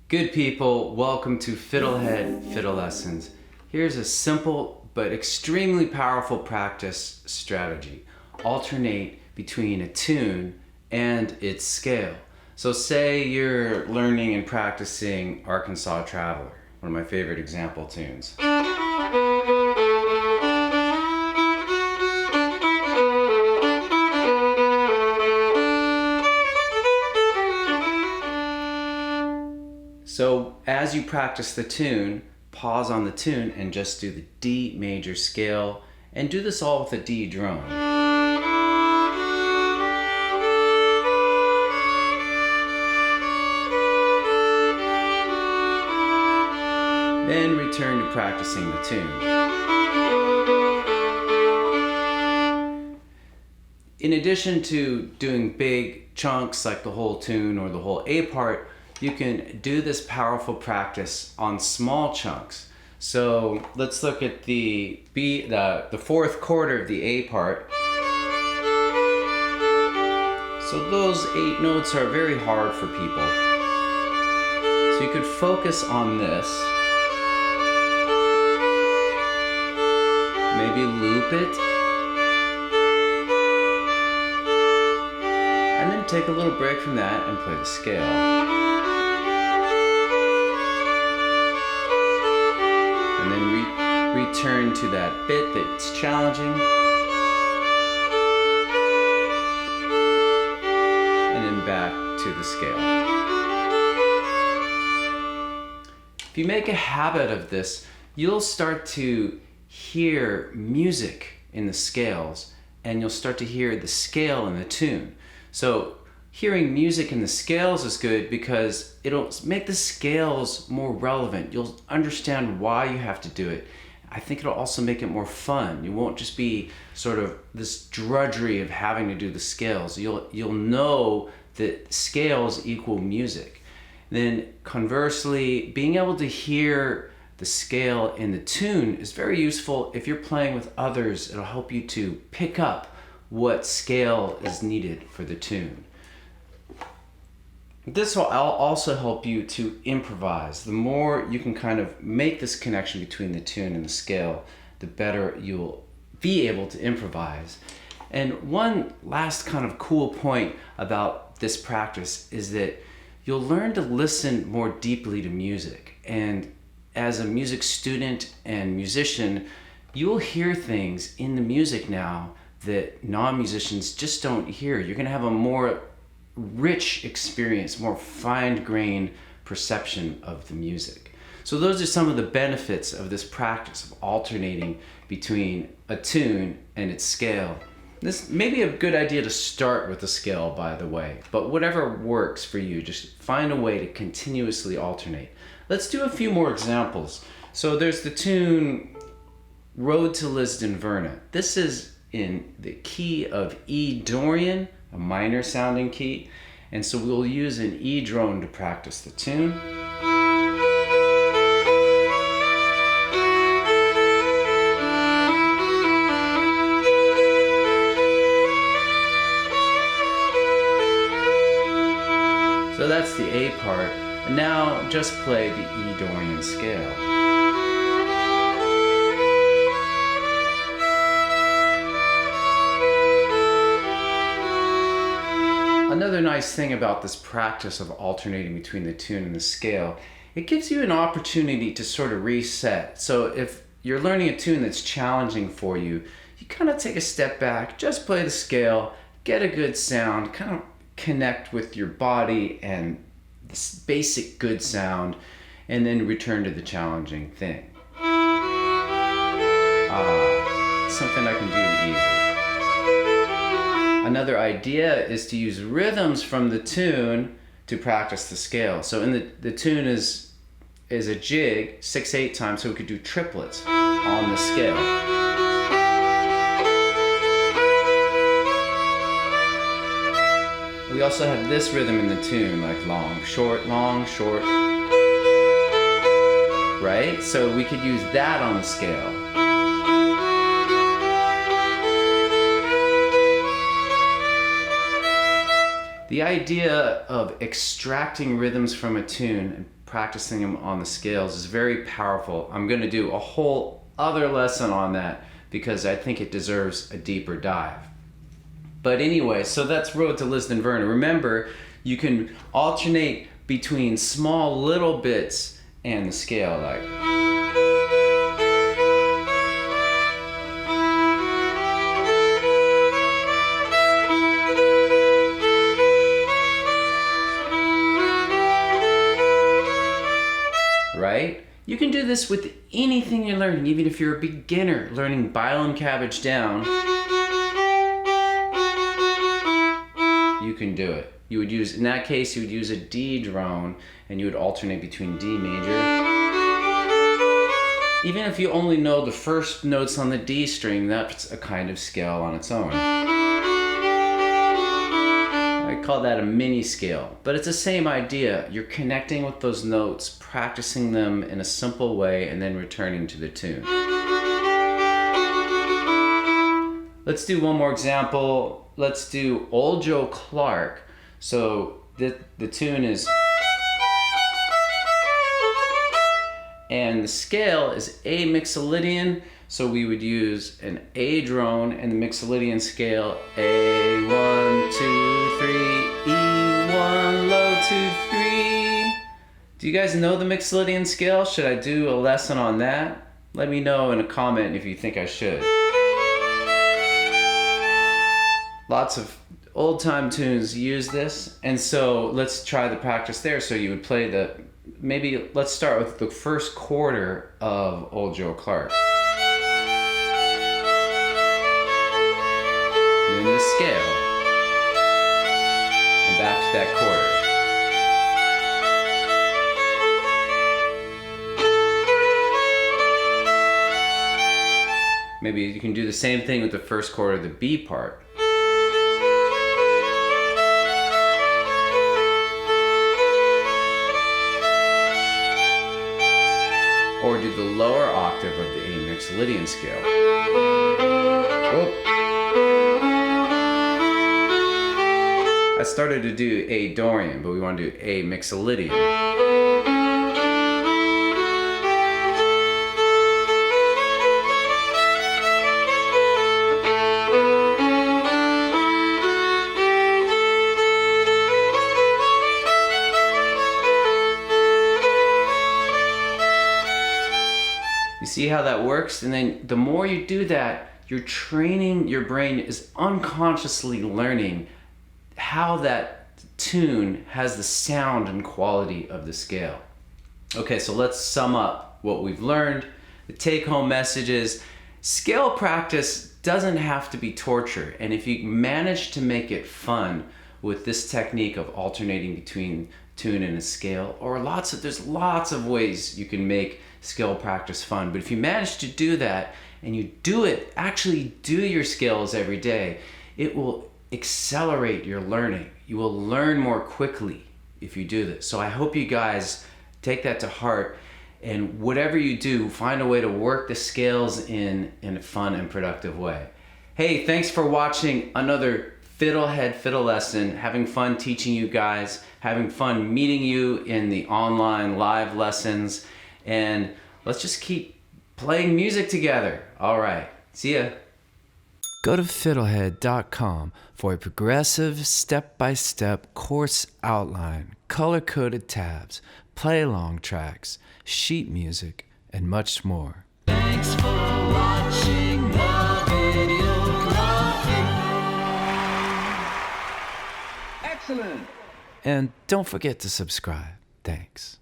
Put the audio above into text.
Good people, welcome to Fiddlehead Fiddle Lessons. Here's a simple but extremely powerful practice strategy. Alternate between a tune and its scale. So say you're learning and practicing Arkansas Traveler, one of my favorite example tunes. So as you practice the tune, pause on the tune and just do the D major scale, and do this all with a D drone. Then return to practicing the tune. In addition to doing big chunks like the whole tune or the whole A part, you can do this powerful practice on small chunks. So let's look at the fourth quarter of the A part. So those 8 notes are very hard for people. So you could focus on this. Maybe loop it. And then take a little break from that and play the scale. And then return to that bit that's challenging. And then back to the scale. If you make a habit of this, you'll start to hear music in the scales, and you'll start to hear the scale in the tune. So hearing music in the scales is good because it'll make the scales more relevant. You'll understand why you have to do it. I think it'll also make it more fun. You won't just be sort of this drudgery of having to do the scales. You'll know that scales equal music. Then conversely, being able to hear the scale in the tune is very useful. If you're playing with others, it'll help you to pick up what scale is needed for the tune. This will also help you to improvise. The more you can kind of make this connection between the tune and the scale, the better you'll be able to improvise. And one last kind of cool point about this practice is that you'll learn to listen more deeply to music. And as a music student and musician, you'll hear things in the music now that non-musicians just don't hear. You're gonna have a more rich experience, more fine-grained perception of the music. So those are some of the benefits of this practice of alternating between a tune and its scale. This may be a good idea to start with the scale, by the way, but whatever works for you, just find a way to continuously alternate. Let's do a few more examples. So there's the tune Road to Lisdonverna. This is in the key of E Dorian, a minor sounding key, and so we'll use an E drone to practice the tune. So that's the A part, and now just play the E Dorian scale. Another nice thing about this practice of alternating between the tune and the scale, it gives you an opportunity to sort of reset. So if you're learning a tune that's challenging for you, you kind of take a step back, just play the scale, get a good sound, kind of connect with your body and this basic good sound, and then return to the challenging thing. Something I can do easy. Another idea is to use rhythms from the tune to practice the scale. So in the tune is a jig 6/8 times, so we could do triplets on the scale. We also have this rhythm in the tune, like long, short, right? So we could use that on the scale. The idea of extracting rhythms from a tune and practicing them on the scales is very powerful. I'm going to do a whole other lesson on that because I think it deserves a deeper dive. But anyway, so that's Road to Lisdonverna. Remember, you can alternate between small little bits and the scale, like. Right? You can do this with anything you're learning, even if you're a beginner learning Bible and Cabbage down. You can do it. You would use, in that case, you would use a D drone and you would alternate between D major. Even if you only know the first notes on the D string, that's a kind of scale on its own. I call that a mini scale, but it's the same idea. You're connecting with those notes, practicing them in a simple way, and then returning to the tune. Let's do one more example. Let's do Old Joe Clarke. So the tune is, and the scale is A Mixolydian. So we would use an A drone and the Mixolydian scale, A, 1, 2, 3, E1, low, 2, 3. Do you guys know the Mixolydian scale? Should I do a lesson on that? Let me know in a comment if you think I should. Lots of old time tunes use this, and so let's try the practice there. So you would play maybe let's start with the first quarter of Old Joe Clarke. Then the scale, and back to that quarter. Maybe you can do the same thing with the first quarter of the B part. Or do the lower octave of the A Mixolydian scale. Oh. I started to do A Dorian, but we want to do A Mixolydian. You see how that works? And then the more you do that, you're training your brain is unconsciously learning how that tune has the sound and quality of the scale. Okay, so let's sum up what we've learned. The take-home message is scale practice doesn't have to be torture. And if you manage to make it fun with this technique of alternating between tune and a scale, or there's lots of ways you can make scale practice fun. But if you manage to do that and you actually do your scales every day, it will accelerate your learning. You will learn more quickly if you do this. So I hope you guys take that to heart, and whatever you do, find a way to work the scales in a fun and productive way. Hey, thanks for watching another Fiddle Lesson. Having fun teaching you guys, having fun meeting you in the online live lessons, and let's just keep playing music together. All right, see ya. Go to fiddlehead.com for a progressive step-by-step course outline, color-coded tabs, play-along tracks, sheet music, and much more. Thanks for watching the video. Excellent. And don't forget to subscribe. Thanks.